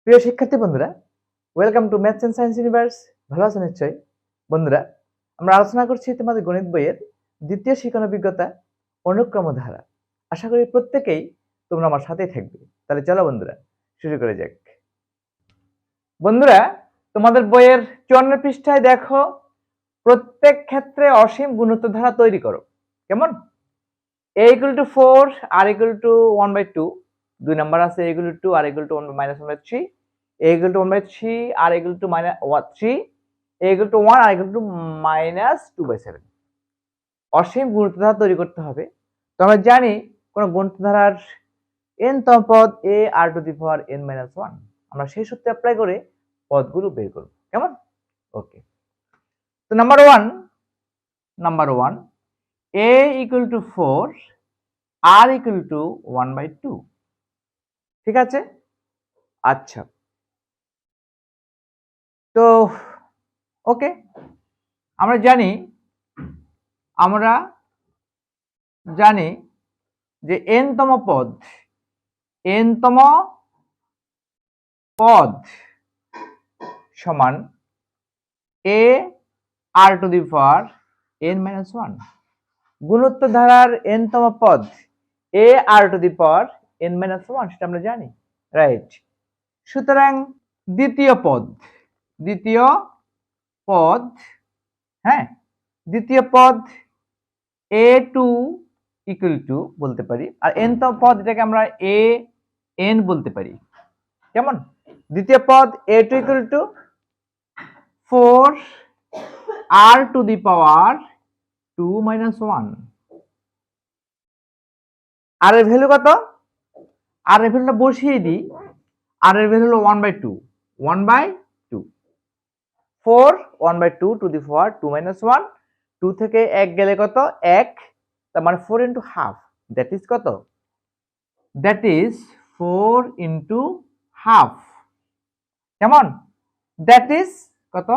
প্রিয় শিক্ষার্থী বন্ধুরা, welcome to maths and science universe. ভালো আছেন নিশ্চয়ই? বন্ধুরা, আমরা আলোচনা করছি তোমাদের গণিত বইয়ের দ্বিতীয় শিক্ষণ অভিজ্ঞতা অনুক্রম ধারা। আশা করি প্রত্যেকেই তোমরা আমার সাথেই থাকবে। তাহলে চলো বন্ধুরা, শুরু করে যাক। বন্ধুরা, তোমাদের বইয়ের 54 পৃষ্ঠায় দেখো, প্রত্যেক ক্ষেত্রে অসীম গুণোত্তর ধারা তৈরি করো। কেমন? a equal to 4 r equal to 1/2, 2 number আছে a equal to 2 r equal to 1 minus 1/3, a equal to 1/3 r equal to minus 3, a equal to 1 r equal to minus 2/7। অসীম গুণোত্তর ধারা তৈরি করতে হবে। তো আমরা জানি কোন গুণোত্তর ধারার n তম পদ a r to the power n minus 1, আমরা সেই সূত্র অ্যাপ্লাই করে পদগুলো বের করব। কেমন? ওকে। তো number 1 a equal to 4 r equal to 1/2, ঠিক আছে? আচ্ছা, তো ওকে, আমরা জানি যে n তম পদ সমান a r to the power n minus 1। গুণোত্তর ধারার n তম পদ a r to the power n minus 1, সেটা আমরা জানি, রাইট? সুতরাং দ্বিতীয় পদ a2 equal to বলতে পারি, আর n তম পদ এটাকে আমরা a n বলতে পারি। কেমন? দ্বিতীয় পদ a2 equal to 4 r to the power 2 minus 1। আর এর ভ্যালু কত? আর এর ভ্যালুটা বসিয়ে দিই। আর এর ভ্যালু হলো 1/2, 4 1/2 to the power 2 minus 1, 2 থেকে 1 গেলে কত? 1, তার মানে 4 into half, দ্যাট ইজ কত? That is 4 into half। কেমন? দ্যাট ইজ কত?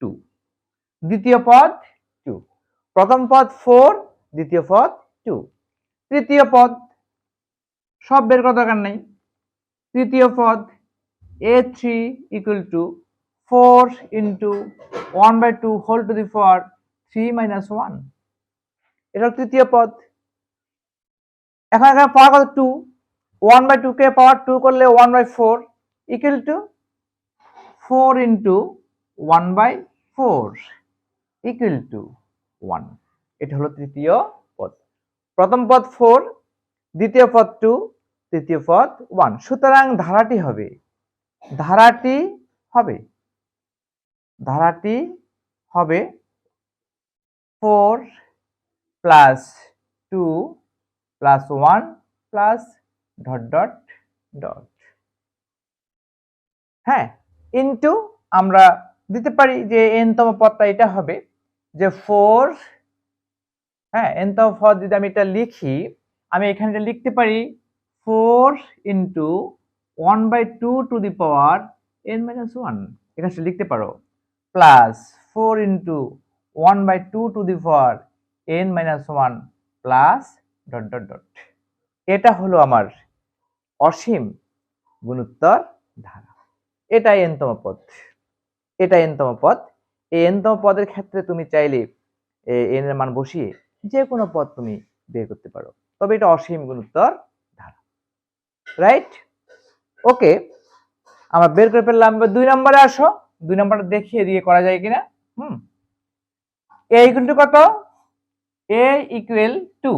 2। দ্বিতীয় পদ 2, প্রথম পদ 4, দ্বিতীয় পদ 2। তৃতীয় পদ সব বের করার দরকার নেই। তৃতীয় পদ a3 equal to 4 into 1/2 whole to the power 3 minus 1, এটা তৃতীয় পদ। এখন এখানে পাওয়ার কত? 2, 1/2 কে পাওয়ার 2 করলে 1/4 equal to 4 into 1/4 equal to 1। এটা হলো তৃতীয় পদ। প্রথম পদ 4, দ্বিতীয় পদ 2, তৃতীয় পদ 1। সুতরাং ধারাটি হবে 4 plus 2 plus 1 plus ... হ্যাঁ, ইনটু আমরা দিতে পারি যে n তম পদটা এটা হবে যে 4, হ্যাঁ, n তম পদ যদি আমি এটা লিখি, আমি এখানে লিখতে পারি 4 into 1/2 to the power n minus 1, এখানে লিখতে পারো, plus 4 into 1/2 to the power n minus 1 plus ... এটা হলো আমার অসীম গুণোত্তর ধারা। এটা n তম পদ, এই n তম পদের ক্ষেত্রে তুমি চাইলে n এর মান বসিয়ে যে কোনো পদ তুমি বের করতে পারো, তবে এটা অসীম গুণোত্তর ধারা, রাইট? ওকে, আমরা বের করে ফেললাম। 2 নম্বরে আসো, 2 নম্বরটা দেখিয়ে দিয়ে করা যায় কিনা। a equal to কত? a equal to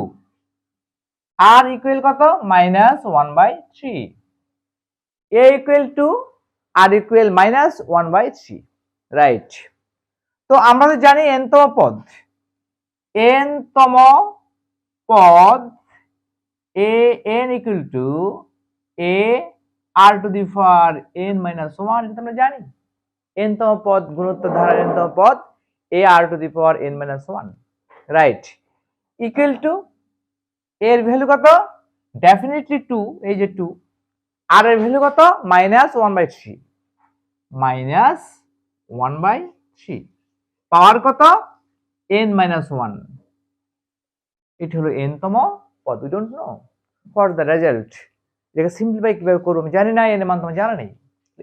r equal কত? minus 1/3, a equal to r equal minus 1/3, right? তো আমরা তো জানি n তম পদ a n equal to a r to the power n minus 1, এটা আমরা জানি। n তম পদ গুণোত্তর ধারার n তম পদ a r to the power n minus 1, right? Equal to এর ভ্যালু কত? ডেফিনেটলি 2, এই যে 2। আর এর ভ্যালু কত? -1/3, পাওয়ার কত? n minus 1। এটা হলো n তম পদ। We don't know for the result এটাকে সিম্পলিফাই কিভাবে করবো আমি জানি না, এর মান তোমার জানা নেই।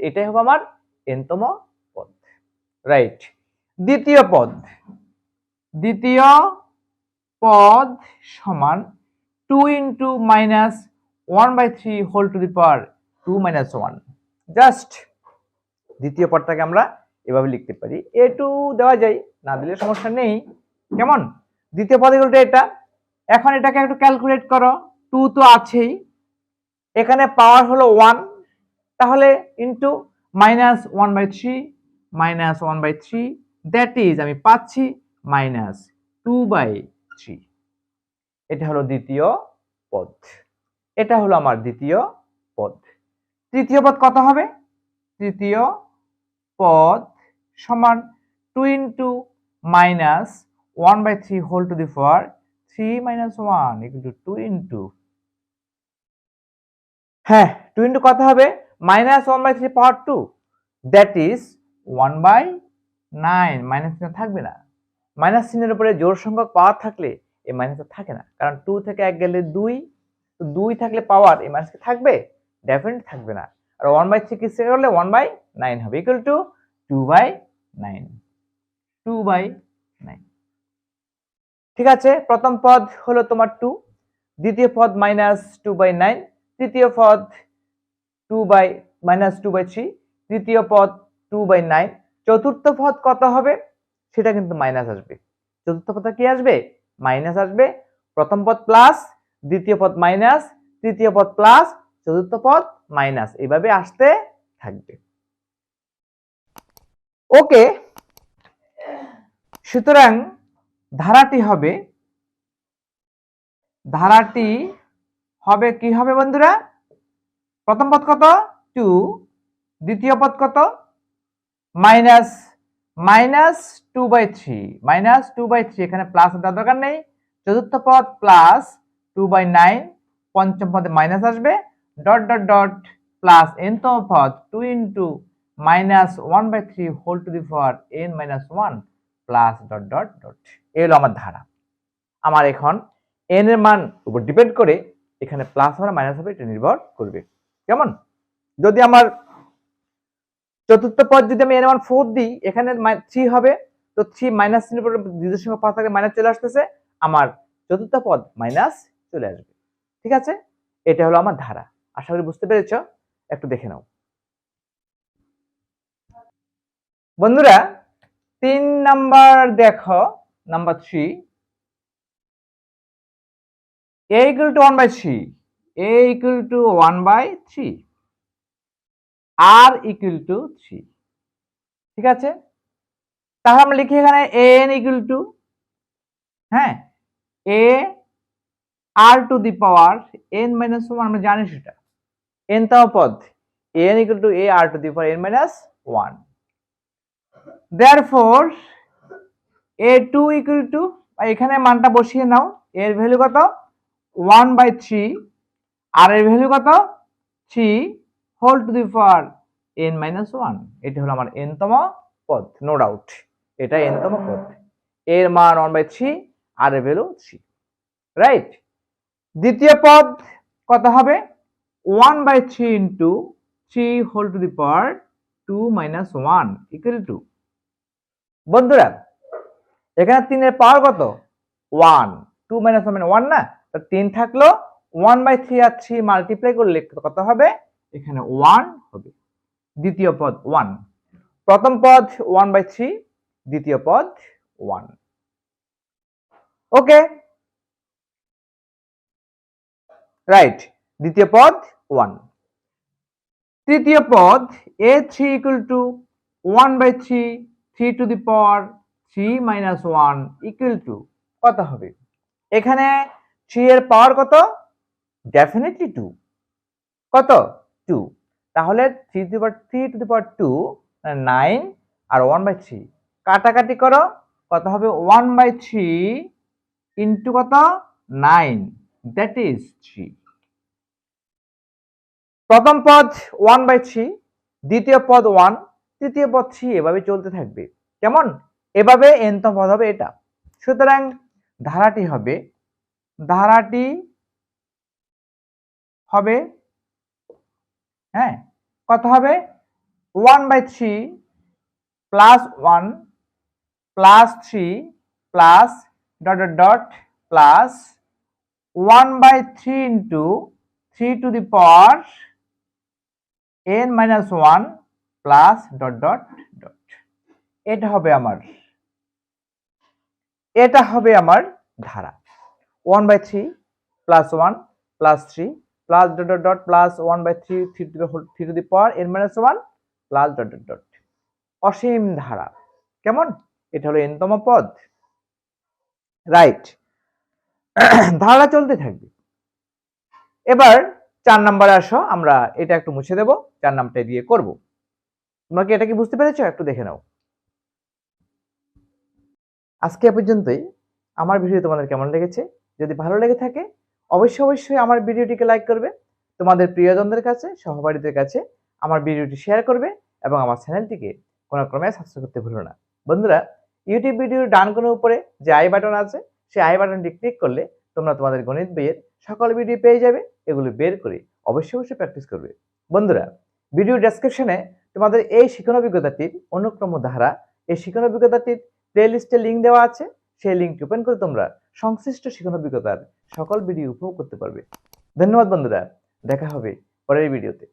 এটাই হবে আমার এনতম পদ। রাইট। দ্বিতীয় পদ সমান 2 into minus 1/3 whole to the power 2 - 1। Just দ্বিতীয় পদটাকে আমরা এভাবে লিখতে পারি, a2 দেওয়া যায়, না দিলে সমস্যা নেই। কেমন? দ্বিতীয় পদ হলো এটা। এখন এটাকে একটু ক্যালকুলেট করো, 2 তো আছেই, এখানে পাওয়ার হলো 1, তাহলে ইন্টু মাইনাস 1/3 দ্যাট ইজ আমি পাচ্ছি মাইনাস 2/3। এটা হলো দ্বিতীয় পদ, এটা হলো আমার দ্বিতীয় পদ। তৃতীয় পদ কত হবে? তৃতীয় পদ সমান 2 into minus 1/3 whole to the power 3 - 1 equal to 2 into, হ্যাঁ 2 ইন্টু কত হবে? Minus 1/3 power 2 that is 1/9। Minus চিহ্ন থাকবে না, মাইনাস চিহ্নের উপরে জোড় সংখ্যক পাওয়ার থাকলে এই মাইনাসটা থাকে না, কারণ 2 থেকে 1 গেলে 2, তো 2 থাকলে পাওয়ার এই মাইনাস কি থাকবে? ডেফিনেটলি থাকবে না। আর 1/3 কি থেকে করলে 1/9 হবে, ইকুয়াল টু 2/9। 2/9। ঠিক আছে, প্রথম পদ হলো তোমার 2, দ্বিতীয় পদ মাইনাস 2/9, তৃতীয় পদ মাইনাস 2/3, তৃতীয় পদ 2/9। চতুর্থ পদ কত হবে? সেটা কিন্তু মাইনাস আসবে। চতুর্থ পদটা কি আসবে? মাইনাস আসবে। প্রথম পদ প্লাস, দ্বিতীয় পদ মাইনাস, তৃতীয় পদ প্লাস, চতুর্থ পদ মাইনাস, এইভাবে আসতে থাকবে। ওকে, সুতরাং ধারাটি হবে কি হবে বন্ধুরা? প্রথম পদ কত? 2, দ্বিতীয় পদ কত? মাইনাস 2/3, এখানে প্লাস দেওয়ার দরকার নেই। চতুর্থ পদ প্লাস 2/9, পঞ্চম পদে মাইনাস আসবে, ডট ডট ডট প্লাস nতম পদ 2 into minus 1/3 whole to the power n - 1 plus dot dot dot. এই হলো আমার ধারা। আমার এখন n এর মান উপর ডিপেন্ড করে এখানে প্লাস হবে মাইনাস হবে, এটা নির্ভর করবে। কেমন? যদি আমার চতুর্থ পদ যদি আমি n এর মান 4 দিই, এখানে 3 হবে, তো 3 মাইনাস চিহ্নের উপর দ্বিতীয় সংখ্যা 5 থাকে, মাইনাস চলে আসতেছে, আমার চতুর্থ পদ মাইনাস চলে আসবে। ঠিক আছে, এটা হলো আমার ধারা। আশা করি বুঝতে পেরেছো। একটু দেখে নাও বন্ধুরা। 3 নাম্বার দেখো, number 3, a equal to 1/3, a equal to 1/3, r equal to 3। ঠিক আছে, তাহলে আমরা লিখি এখানে an equal to, হ্যাঁ, a r to the power n - 1, আমরা জানি সেটা n তম পদ, an equal to a r to the power n - 1। therefore a2 equal to, এখানে মানটা বসিয়ে নাও, এর ভ্যালু কত? 1/3, আর এর ভ্যালু কত? 3 whole to the power n - 1। এটা হলো আমার n তম পদ, নো ডাউট এটা n তম পদ। এর মান 1/3, আর এর ভ্যালু 3। রাইট। দ্বিতীয় পদ কত হবে? 1/3 into 3 whole to the power 2 - 1 equal to, বন্ধুরা এখানে 3 এর পাওয়ার কত? 1, 2 - 1 মানে 1 না, তো 3 থাকলো, 1/3 আর 3 মাল্টিপ্লাই করলে কত হবে? এখানে 1 হবে। দ্বিতীয় পদ 1, প্রথম পদ 1/3, দ্বিতীয় পদ 1। ওকে, রাইট, দ্বিতীয় পদ 1। তৃতীয় পদ a3 equal to 1/3, 3 to the power 3 - 1 equal to কত হবে? এখানে 3 এর পাওয়ার কত? ডেফিনেটলি 2। কত? 2। তাহলে 3 to the power 2 9, আর 1/3 কাটাকাটি করো, কত হবে? 1/3 ইন্টু কত? 9, দ্যাট ইজ 3। প্রথম পদ 1/3, দ্বিতীয় পদ 1, তৃতীয় পদ 3, এভাবে চলতে থাকবে। কেমন? এভাবে nতম পদ হবে এটা। সুতরাং ধারাটি হবে হ্যাঁ, কত হবে 1/3 plus 1 plus 3 plus dot dot dot plus 1/3 into 3 to the power n-1 plus dot dot dot. এটা হবে আমার ধারা 1/3 plus 1 plus 3 plus dot dot dot plus 1/3 3 to the power n-1 plus dot dot dot. অসীম ধারা। কেমন? এটা হলো n তম পদ, রাইট। ধারা চলতে থাকবে। এবার 4 নম্বরে আসো, আমরা এটা একটু মুছে দেব, 4 নাম্বারটা দিয়ে করব। তোমরা কি এটা কি বুঝতে পেরেছো? একটু দেখে নাও। আজকে এ পর্যন্তই। আমার ভিডিও তোমাদের কেমন লেগেছে? যদি ভালো লেগে থাকে অবশ্যই আমার ভিডিওটিকে লাইক করবে, তোমাদের প্রিয়জনদের কাছে, সহপাঠীদের কাছে আমার ভিডিওটি শেয়ার করবে এবং আমার চ্যানেলটিকে কোনো ক্রমে সাবস্ক্রাইব করতে ভুলো না। বন্ধুরা, ইউটিউব ভিডিওর ডান কোণের উপরে যে আই বাটন আছে, সেই আই বাটনটি ক্লিক করলে তোমরা তোমাদের গণিত বইয়ের সকল ভিডিও পেয়ে যাবে। এগুলো বের করে অবশ্যই প্র্যাকটিস করবে। বন্ধুরা, ভিডিও ডেসক্রিপশনে তোমাদের এই শিক্ষণ অভিজ্ঞতাটির অনুক্রম ধারা, এই শিক্ষণ অভিজ্ঞতাটির প্লেলিস্টের লিঙ্ক দেওয়া আছে। সেই লিঙ্কটি ওপেন করে তোমরা সংশ্লিষ্ট শিক্ষণ অভিজ্ঞতার সকল ভিডিও উপভোগ করতে পারবে। ধন্যবাদ বন্ধুরা, দেখা হবে পরের ভিডিওতে।